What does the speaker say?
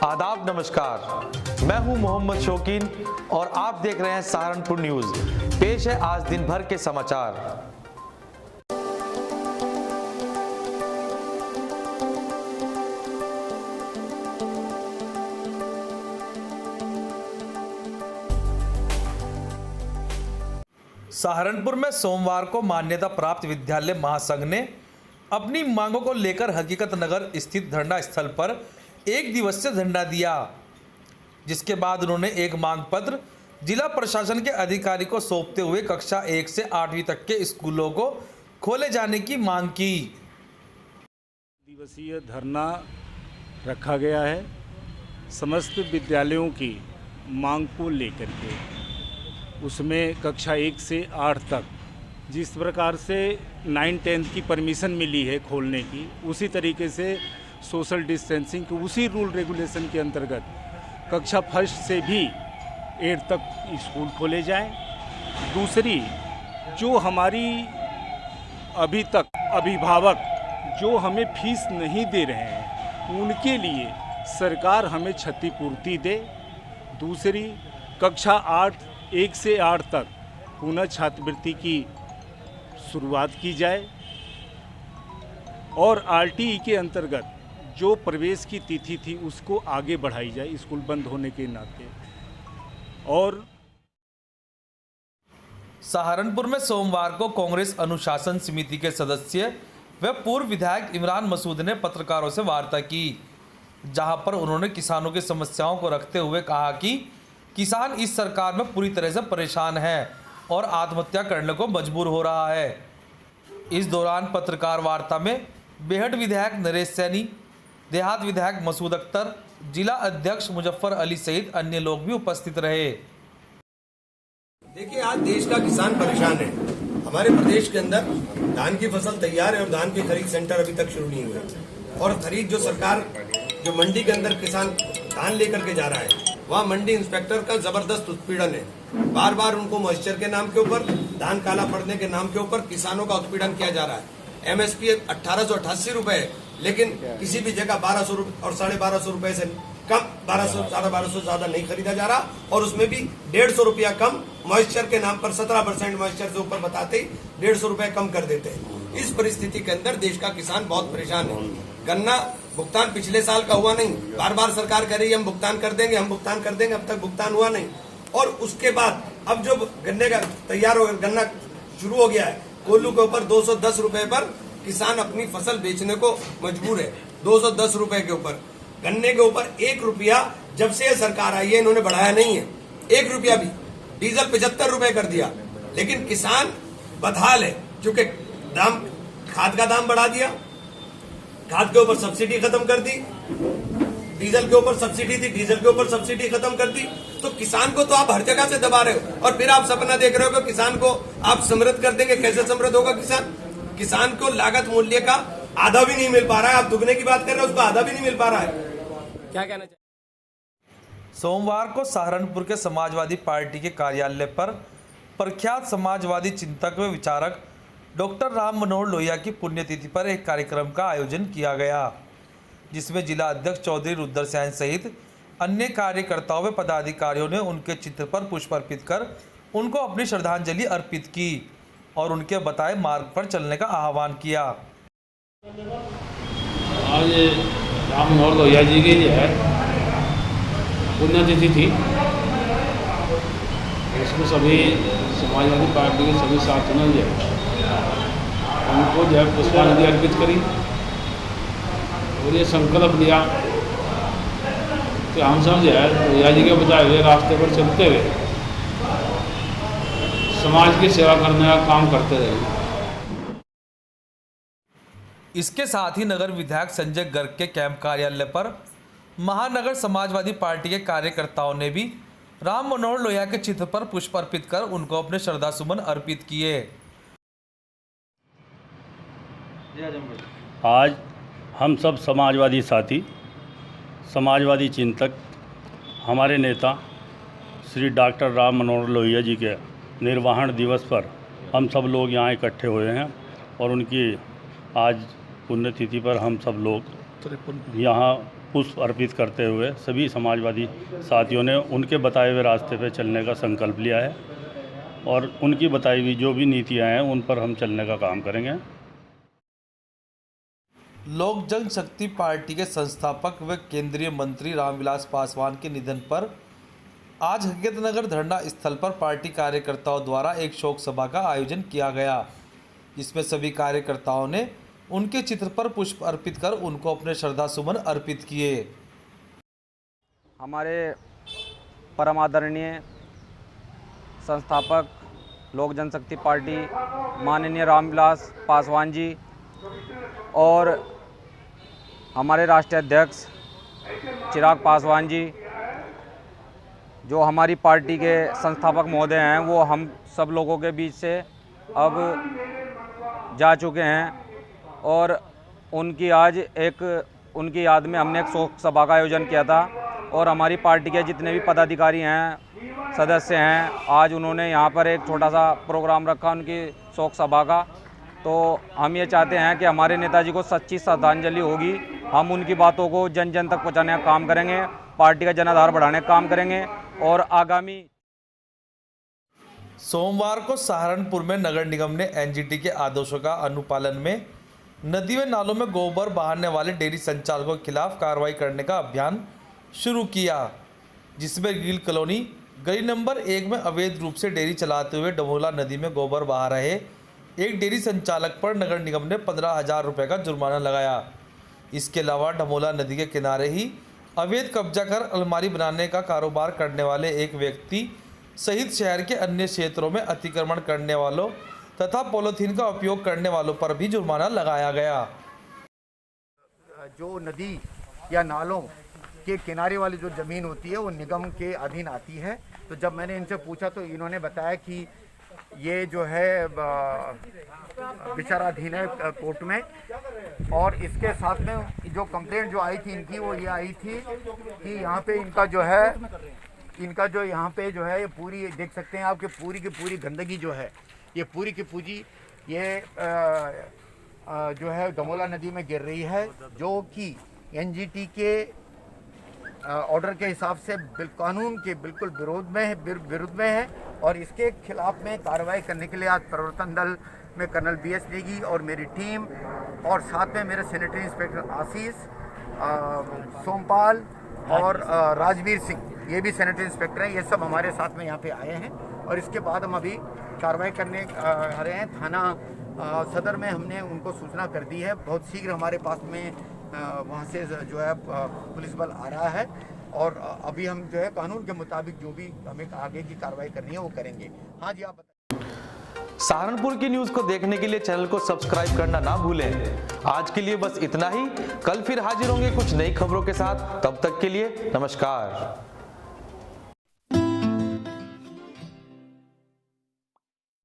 आदाब, नमस्कार। मैं हूं मोहम्मद शौकीन और आप देख रहे हैं सहारनपुर न्यूज। पेश है आज दिन भर के समाचार। सहारनपुर में सोमवार को मान्यता प्राप्त विद्यालय महासंघ ने अपनी मांगों को लेकर हकीकत नगर स्थित धरना स्थल पर एक दिवसीय धरना दिया, जिसके बाद उन्होंने एक मांग पत्र जिला प्रशासन के अधिकारी को सौंपते हुए कक्षा 1 से 8वीं तक के स्कूलों को खोले जाने की मांग की। दिवसीय धरना रखा गया है समस्त विद्यालयों की मांग को लेकर के। उसमें कक्षा 1 से 8 तक जिस प्रकार से 9-10 की परमिशन मिली है खोलने की, उसी तरीके से सोशल डिस्टेंसिंग के उसी रूल रेगुलेशन के अंतर्गत कक्षा 1 से भी 8 तक स्कूल खोले जाएं। दूसरी, जो हमारी अभी तक अभिभावक जो हमें फीस नहीं दे रहे हैं, उनके लिए सरकार हमें क्षतिपूर्ति दे। दूसरी, कक्षा 1 से 8 तक पुनः छात्रवृत्ति की शुरुआत की जाए और आरटीई के अंतर्गत जो प्रवेश की तिथि थी उसको आगे बढ़ाई जाए स्कूल बंद होने के नाते। और सहारनपुर में सोमवार को कांग्रेस अनुशासन समिति के सदस्य व पूर्व विधायक इमरान मसूद ने पत्रकारों से वार्ता की, जहां पर उन्होंने किसानों की समस्याओं को रखते हुए कहा कि किसान इस सरकार में पूरी तरह से परेशान है और आत्महत्या करने को मजबूर हो रहा है। इस दौरान पत्रकार वार्ता में बेहट विधायक नरेश सैनी, देहात विधायक मसूद अख्तर, जिला अध्यक्ष मुजफ्फर अली सहित अन्य लोग भी उपस्थित रहे। देखिए, आज देश का किसान परेशान है। हमारे प्रदेश के अंदर धान की फसल तैयार है और धान के खरीद सेंटर अभी तक शुरू नहीं हुए और खरीद जो सरकार जो मंडी के अंदर किसान धान लेकर के जा रहा है, वहाँ मंडी इंस्पेक्टर का जबरदस्त उत्पीड़न है। बार बार उनको मॉइस्चर के नाम के ऊपर, धान काला पड़ने के नाम के ऊपर किसानों का उत्पीड़न किया जा रहा है। एमएसपी 1888 रुपए, लेकिन किसी भी जगह 1200 और 1250 रुपए से कम, 1200-1250 से ज्यादा नहीं खरीदा जा रहा और उसमें भी 150 रुपया कम मॉइस्चर के नाम पर 17% मॉइस्चर से ऊपर बताते ही 150 रुपए कम कर देते हैं। इस परिस्थिति के अंदर देश का किसान बहुत परेशान है। गन्ना भुगतान पिछले साल का हुआ नहीं, बार बार सरकार कह रही है हम भुगतान कर देंगे, हम भुगतान कर देंगे, अब तक भुगतान हुआ नहीं। और उसके बाद अब जो गन्ने का तैयार हो गन्ना शुरू हो गया है, कोल्हू के ऊपर 210 रुपए पर किसान अपनी फसल बेचने को मजबूर है। 210 रुपए के ऊपर, गन्ने के ऊपर 1 रुपया जब से सरकार आई है इन्होंने बढ़ाया नहीं है, 1 रुपया भी। डीजल 75 रुपए कर दिया, लेकिन किसान बदहाल है क्योंकि दाम, खाद का दाम बढ़ा दिया, खाद के ऊपर सब्सिडी खत्म कर दी, डीजल के ऊपर सब्सिडी थी, डीजल के ऊपर सब्सिडी खत्म कर दी। तो किसान को तो आप हर जगह से दबा रहे हो और फिर आप सपना देख रहे हो कि किसान को आप समृद्ध कर देंगे। कैसे समृद्ध होगा किसान? किसान को लागत मूल्य का आधा भी नहीं मिल पा रहा है। आप दुगने की बात कर रहे हो, उसको आधा भी नहीं मिल पा रहा है। क्या कहना चाहिए? सोमवार को सहारनपुर के समाजवादी पार्टी के कार्यालय पर प्रख्यात समाजवादी चिंतक व विचारक डॉक्टर राम मनोहर लोहिया की पुण्यतिथि पर एक कार्यक्रम का आयोजन किया गया, जिसमें जिला अध्यक्ष चौधरी रुद्र सैन सहित अन्य कार्यकर्ताओं व पदाधिकारियों ने उनके चित्र पर पुष्प अर्पित कर उनको अपनी श्रद्धांजलि अर्पित की और उनके बताए मार्ग पर चलने का आह्वान किया। आज राम मनोहर लोहिया जी की जो है पुण्यतिथि थी, इसमें सभी समाजवादी पार्टी के सभी साथियों ने उनको जो है पुष्पांजलि अर्पित करी और ये संकल्प लिया कि हम सब जो है लोहिया जी के बताए हुए रास्ते पर चलते हुए समाज की सेवा करने का काम करते रहे। इसके साथ ही नगर विधायक संजय गर्ग के कैंप कार्यालय पर महानगर समाजवादी पार्टी के कार्यकर्ताओं ने भी राम मनोहर लोहिया के चित्र पर पुष्प अर्पित कर उनको अपने श्रद्धासुमन अर्पित किए। आज हम सब समाजवादी साथी, समाजवादी चिंतक, हमारे नेता श्री डॉक्टर राम मनोहर लोहिया जी के निर्वाहन दिवस पर हम सब लोग यहाँ इकट्ठे हुए हैं और उनकी आज पुण्यतिथि पर हम सब लोग यहाँ पुष्प अर्पित करते हुए सभी समाजवादी साथियों ने उनके बताए हुए रास्ते पर चलने का संकल्प लिया है और उनकी बताई हुई जो भी नीतियाँ हैं उन पर हम चलने का काम करेंगे। लोक जनशक्ति पार्टी के संस्थापक व केंद्रीय मंत्री रामविलास पासवान के निधन पर आज हकीकतनगर धरना स्थल पर पार्टी कार्यकर्ताओं द्वारा एक शोक सभा का आयोजन किया गया, जिसमें सभी कार्यकर्ताओं ने उनके चित्र पर पुष्प अर्पित कर उनको अपने श्रद्धा सुमन अर्पित किए। हमारे परम आदरणीय संस्थापक लोक जनशक्ति पार्टी माननीय रामविलास पासवान जी और हमारे राष्ट्रीय अध्यक्ष चिराग पासवान जी, जो हमारी पार्टी के संस्थापक महोदय हैं, वो हम सब लोगों के बीच से अब जा चुके हैं और उनकी उनकी याद में हमने एक शोक सभा का आयोजन किया था और हमारी पार्टी के जितने भी पदाधिकारी हैं, सदस्य हैं, आज उन्होंने यहाँ पर एक छोटा सा प्रोग्राम रखा उनकी शोक सभा का। तो हम ये चाहते हैं कि हमारे नेताजी को सच्ची श्रद्धांजलि होगी। हम उनकी बातों को जन जन तक पहुँचाने का काम करेंगे, पार्टी का जनाधार बढ़ाने का काम करेंगे और आगामी सोमवार को सहारनपुर में नगर निगम ने एनजीटी के आदेशों का अनुपालन में नदी व नालों में गोबर बहाने वाले डेयरी संचालकों के खिलाफ कार्रवाई करने का अभियान शुरू किया, जिसमें गिल कॉलोनी गली नंबर 1 में अवैध रूप से डेयरी चलाते हुए डमोला नदी में गोबर बहा रहे एक डेयरी संचालक पर नगर निगम ने 15,000 रुपये का जुर्माना लगाया। इसके अलावा डमोला नदी के किनारे ही अवैध कब्जा कर अलमारी बनाने का कारोबार करने वाले एक व्यक्ति सहित शहर के अन्य क्षेत्रों में अतिक्रमण करने वालों तथा पॉलीथीन का उपयोग करने वालों पर भी जुर्माना लगाया गया। जो नदी या नालों के किनारे वाली जो ज़मीन होती है वो निगम के अधीन आती है। तो जब मैंने इनसे पूछा तो इन्होंने बताया कि ये जो है विचाराधीन है कोर्ट में, और इसके साथ में जो कंप्लेंट जो आई थी इनकी वो ये आई थी कि यहाँ पे इनका जो यहाँ पे जो है ये पूरी देख सकते हैं आपके पूरी की पूरी गंदगी जो है ये पूरी की पूरी ये जो है डमोला नदी में गिर रही है, जो कि एनजीटी के ऑर्डर के हिसाब से कानून के बिल्कुल विरुद्ध में है। और इसके खिलाफ में कार्रवाई करने के लिए आज प्रवर्तन दल में कर्नल BS नेगी और मेरी टीम और साथ में मेरे सैनिटरी इंस्पेक्टर आशीष, सोमपाल और राजवीर सिंह, ये भी सैनिटरी इंस्पेक्टर हैं, ये सब हमारे साथ में यहाँ पे आए हैं। और इसके बाद हम अभी कार्रवाई करने आ रहे हैं। थाना सदर में हमने उनको सूचना कर दी है। बहुत शीघ्र हमारे पास में वहाँ से जो है पुलिस बल आ रहा है और अभी हम जो है कानून के मुताबिक जो भी हमें आगे की कार्रवाई करनी है वो करेंगे। हाँ जी, आप बताइए। सहारनपुर की न्यूज को देखने के लिए चैनल को सब्सक्राइब करना ना भूलें। आज के लिए बस इतना ही। कल फिर हाजिर होंगे कुछ नई खबरों के साथ। तब तक के लिए नमस्कार।